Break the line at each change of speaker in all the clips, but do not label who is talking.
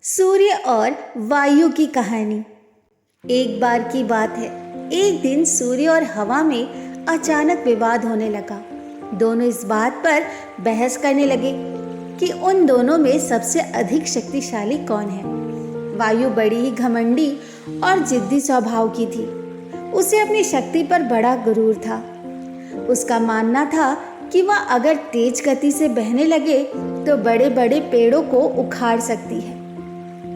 सूर्य और वायु की कहानी। एक बार की बात है, एक दिन सूर्य और हवा में अचानक विवाद होने लगा। दोनों इस बात पर बहस करने लगे कि उन दोनों में सबसे अधिक शक्तिशाली कौन है। वायु बड़ी ही घमंडी और जिद्दी स्वभाव की थी। उसे अपनी शक्ति पर बड़ा गुरूर था। उसका मानना था कि वह अगर तेज गति से बहने लगे तो बड़े बड़े पेड़ों को उखाड़ सकती है।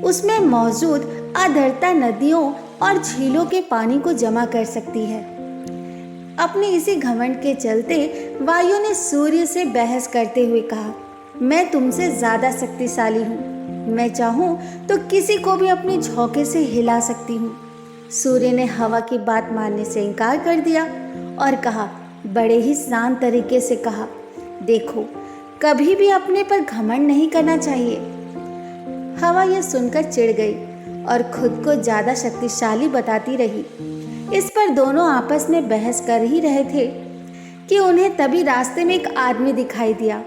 उसमें मौजूद आर्द्रता नदियों और झीलों के पानी को जमा कर सकती है। अपने इसी घमंड के चलते वायु ने सूर्य से बहस करते हुए कहा, मैं तुमसे ज्यादा शक्तिशाली हूँ। मैं चाहूँ तो किसी को भी अपने झोंके से हिला सकती हूँ। सूर्य ने हवा की बात मानने से इनकार कर दिया और कहा, बड़े ही शांत तरीके से कहा, देखो, कभी भी अपने पर घमंड नहीं करना चाहिए। हवा यह सुनकर चिढ़ गई और खुद को ज्यादा शक्तिशाली बताती रही। इस पर दोनों आपस में बहस कर ही रहे थे कि उन्हें तभी रास्ते में एक आदमी दिखाई दिया।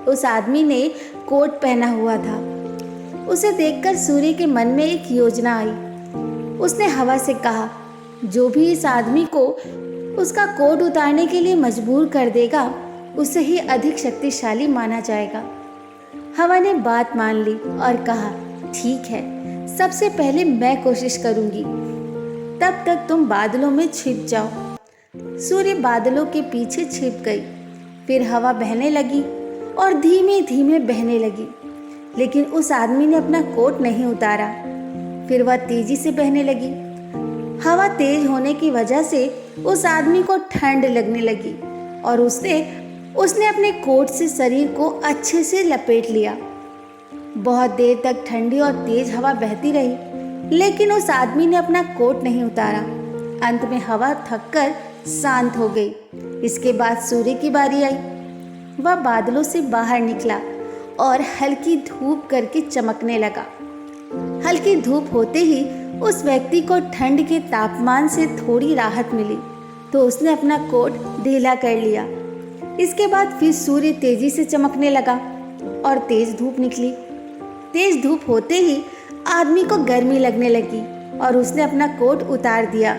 उस आदमी ने कोट पहना हुआ था। उसे देखकर सूर्य के मन में एक योजना आई। उसने हवा से कहा, जो भी इस आदमी को उसका कोट उतारने के लिए मजबूर कर देगा, उसे ही अधिक शक्तिशाली माना जाएगा। हवा ने बात मान ली और कहा, ठीक है, सबसे पहले मैं कोशिश करूंगी। तब तक तुम बादलों में छिप जाओ। सूर्य बादलों के पीछे छिप गई। फिर हवा बहने लगी और धीमे धीमे बहने लगी, लेकिन उस आदमी ने अपना कोट नहीं उतारा। फिर वह तेजी से बहने लगी। हवा तेज होने की वजह से उस आदमी को ठंड लगने लगी और उसने अपने कोट से शरीर को अच्छे से लपेट लिया। बहुत देर तक ठंडी और तेज हवा बहती रही, लेकिन उस आदमी ने अपना कोट नहीं उतारा। अंत में हवा थककर शांत हो गई। इसके बाद सूर्य की बारी आई। वह बादलों से बाहर निकला और हल्की धूप करके चमकने लगा। हल्की धूप होते ही उस व्यक्ति को ठंड के तापमान से थोड़ी राहत मिली, तो उसने अपना कोट ढीला कर लिया। इसके बाद फिर सूर्य तेजी से चमकने लगा और तेज धूप निकली। तेज धूप होते ही आदमी को गर्मी लगने लगी और उसने अपना कोट उतार दिया।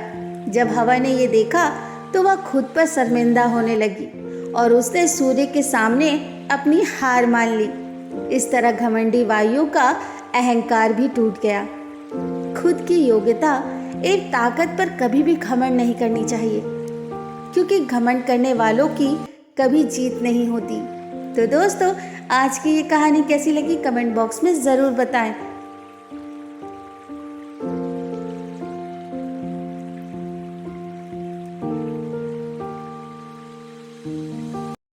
जब हवा ने ये देखा तो वह खुद पर शर्मिंदा होने लगी और उसने सूर्य के सामने अपनी हार मान ली। इस तरह घमंडी वायु का अहंकार भी टूट गया। खुद की योग्यता एक ताकत पर कभी भी घमंड नहीं करनी चाहिए, क्योंकि घमंड करने वालों की कभी जीत नहीं होती। तो दोस्तों, आज की ये कहानी कैसी लगी कमेंट बॉक्स में ज़रूर बताएं।